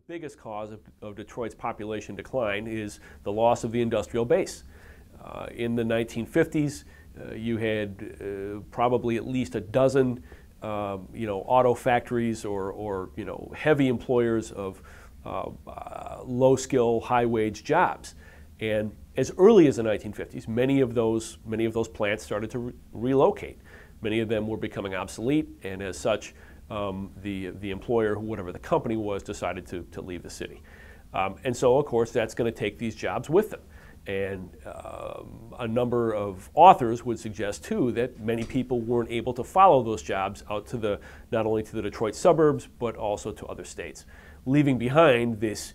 biggest cause of Detroit's population decline is the loss of the industrial base. In the 1950s, you had probably at least a dozen, auto factories or heavy employers of low-skill, high-wage jobs. And as early as the 1950s, many of those plants started to relocate. Many of them were becoming obsolete, and as such, the employer, whatever the company was, decided to leave the city. And so, of course, that's going to take these jobs with them. And a number of authors would suggest, too, that many people weren't able to follow those jobs out to not only to the Detroit suburbs, but also to other states, leaving behind this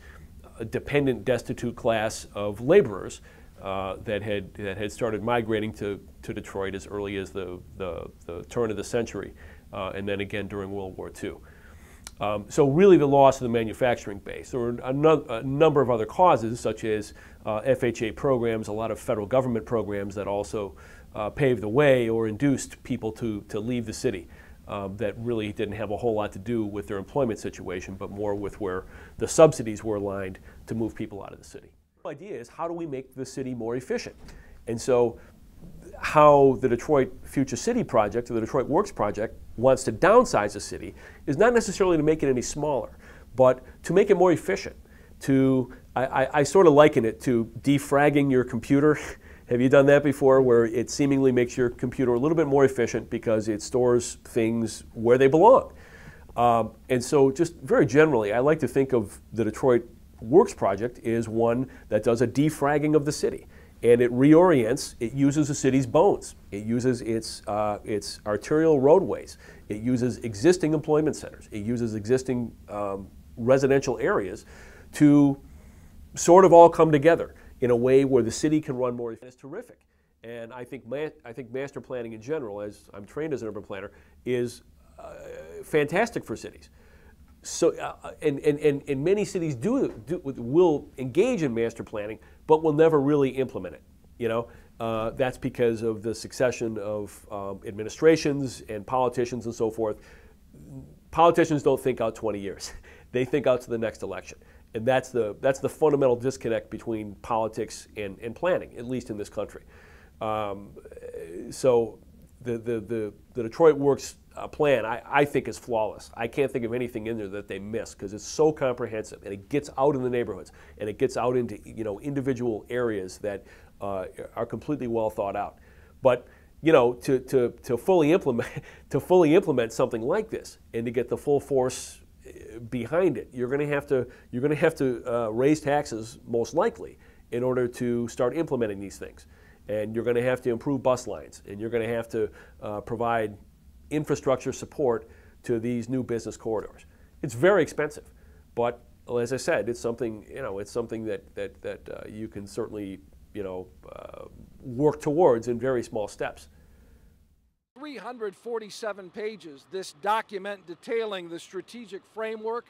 dependent, destitute class of laborers that had started migrating to Detroit as early as the turn of the century, and then again during World War II. So really the loss of the manufacturing base. There were a number of other causes, such as FHA programs, a lot of federal government programs that also paved the way or induced people to leave the city, that really didn't have a whole lot to do with their employment situation, but more with where the subsidies were aligned to move people out of the city. The idea is, how do we make the city more efficient? And so how the Detroit Future City Project, or the Detroit Works Project, wants to downsize the city is not necessarily to make it any smaller, but to make it more efficient. I sort of liken it to defragging your computer. Have you done that before, where it seemingly makes your computer a little bit more efficient because it stores things where they belong? And so just very generally, I like to think of the Detroit Works Project as one that does a defragging of the city. And it reorients, it uses the city's bones. It uses its arterial roadways. It uses existing employment centers. It uses existing residential areas to sort of all come together in a way where the city can run more efficiently. It's terrific. And I think master planning in general, as I'm trained as an urban planner, is fantastic for cities. So, and many cities will engage in master planning, but will never really implement it. That's because of the succession of administrations and politicians and so forth. Politicians don't think out 20 years; they think out to the next election, and that's the fundamental disconnect between politics and planning, at least in this country. So, the Detroit Works plan, I think, is flawless. I can't think of anything in there that they miss, because it's so comprehensive, and it gets out in the neighborhoods, and it gets out into individual areas that are completely well thought out. But to fully implement something like this, and to get the full force behind it, you're going to have to raise taxes, most likely, in order to start implementing these things. And you're going to have to improve bus lines, and you're going to have to provide infrastructure support to these new business corridors. It's very expensive, but as I said, it's something that you can certainly work towards in very small steps. 347 pages, this document detailing the strategic framework.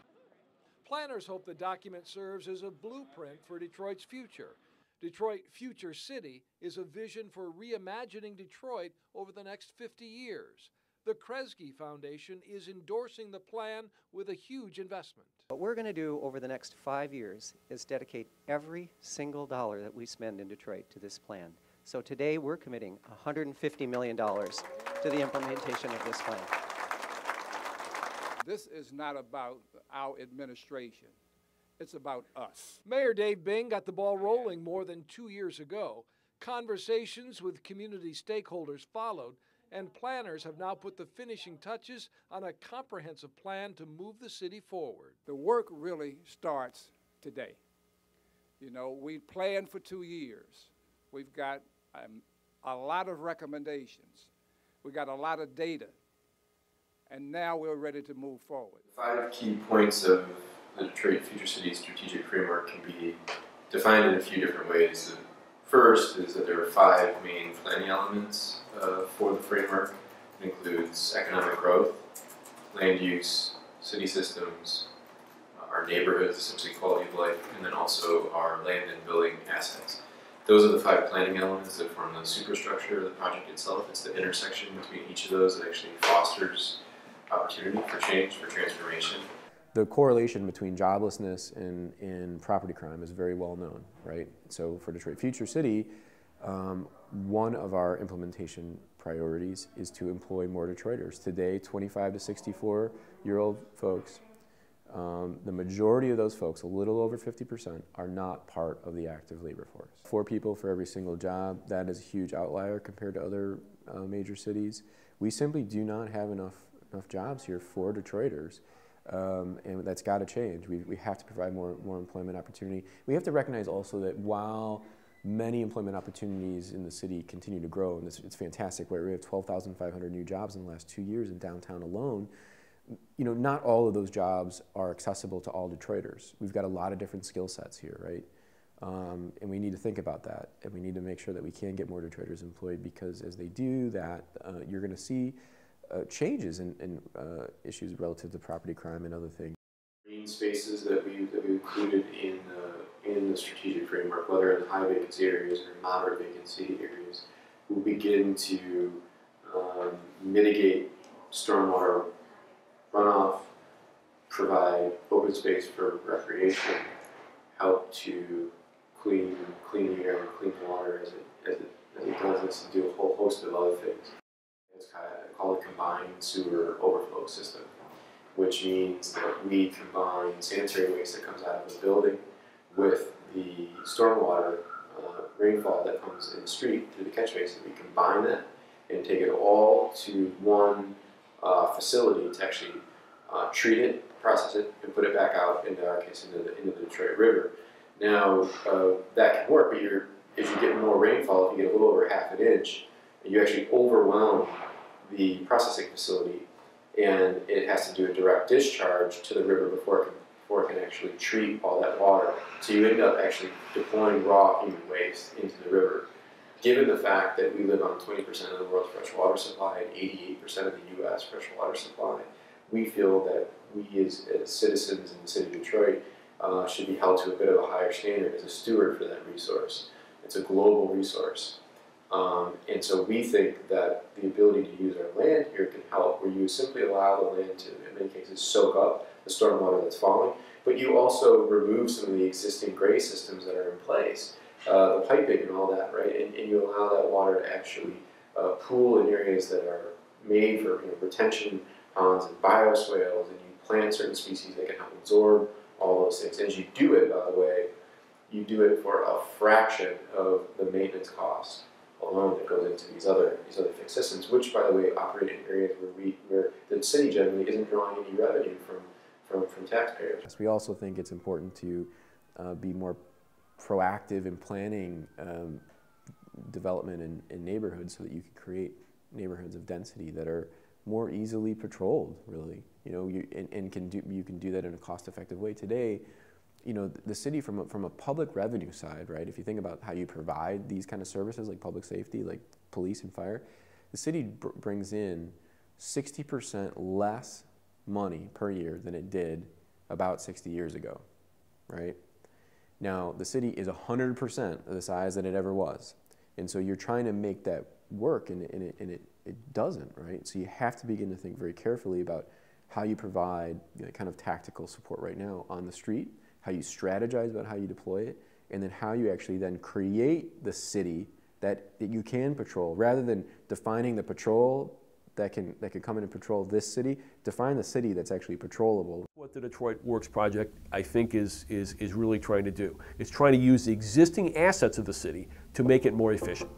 Planners hope the document serves as a blueprint for Detroit's future. Detroit Future City is a vision for reimagining Detroit over the next 50 years. The Kresge Foundation is endorsing the plan with a huge investment. What we're going to do over the next 5 years is dedicate every single dollar that we spend in Detroit to this plan. So today we're committing $150 million to the implementation of this plan. This is not about our administration. It's about us. Mayor Dave Bing got the ball rolling more than 2 years ago. Conversations with community stakeholders followed, and planners have now put the finishing touches on a comprehensive plan to move the city forward. The work really starts today. We planned for 2 years. We've got a lot of recommendations. We got a lot of data. And now we're ready to move forward. 5 key points of the Detroit Future City strategic framework can be defined in a few different ways. First is that there are 5 main planning elements for the framework. It includes economic growth, land use, city systems, our neighborhoods, essentially quality of life, and then also our land and building assets. Those are the 5 planning elements that form the superstructure of the project itself. It's the intersection between each of those that actually fosters opportunity for change, for transformation. the correlation between joblessness and property crime is very well known, right? So for Detroit Future City, one of our implementation priorities is to employ more Detroiters. Today, 25 to 64-year-old folks, the majority of those folks, a little over 50%, are not part of the active labor force. 4 people for every single job, that is a huge outlier compared to other major cities. We simply do not have enough jobs here for Detroiters. And that's got to change. We have to provide more employment opportunity. We have to recognize also that while many employment opportunities in the city continue to grow, and it's fantastic, where we have 12,500 new jobs in the last 2 years in downtown alone, you know, not all of those jobs are accessible to all Detroiters. We've got a lot of different skill sets here, right? And we need to think about that, and we need to make sure that we can get more Detroiters employed, because as they do that, you're going to see changes in issues relative to property crime and other things. Green spaces that we included in the strategic framework, whether in high vacancy areas or moderate vacancy areas, will begin to mitigate stormwater runoff, provide open space for recreation, help to clean the air and clean the water as it does this, and do a whole host of other things. It's called a combined sewer overflow system, which means that we combine sanitary waste that comes out of the building with the stormwater rainfall that comes in the street through the catch basin. We combine that and take it all to one facility to actually treat it, process it, and put it back out, in our case, into the Detroit River. Now, that can work, but if you get more rainfall, if you get a little over half an inch, you actually overwhelm the processing facility, and it has to do a direct discharge to the river before it can actually treat all that water. So you end up actually deploying raw human waste into the river. Given the fact that we live on 20% of the world's fresh water supply and 88% of the U.S. fresh water supply, we feel that we as citizens in the city of Detroit should be held to a bit of a higher standard as a steward for that resource. It's a global resource. And so we think that the ability to use our land here can help, where you simply allow the land to, in many cases, soak up the stormwater that's falling, but you also remove some of the existing gray systems that are in place, the piping and all that, right? And you allow that water to actually pool in areas that are made for retention ponds and bioswales, and you plant certain species that can help absorb all those things. As you do it, by the way, you do it for a fraction of the maintenance cost alone that goes into these other fixed systems, which, by the way, operate in areas where the city generally isn't drawing any revenue from taxpayers. We also think it's important to be more proactive in planning development in neighborhoods, so that you can create neighborhoods of density that are more easily patrolled, really. You know, you can do that in a cost-effective way. Today, you know, the city from a public revenue side, right? If you think about how you provide these kind of services like public safety, like police and fire, the city brings in 60% less money per year than it did about 60 years ago, right? Now, the city is 100% of the size that it ever was. And so you're trying to make that work, and it doesn't, right? So you have to begin to think very carefully about how you provide, you know, kind of tactical support right now on the street, how you strategize about how you deploy it, and then how you actually then create the city that you can patrol, rather than defining the patrol that can come in and patrol this city. Define the city that's actually patrollable. What the Detroit Works project, I think, is really trying to do. It's trying to use the existing assets of the city to make it more efficient.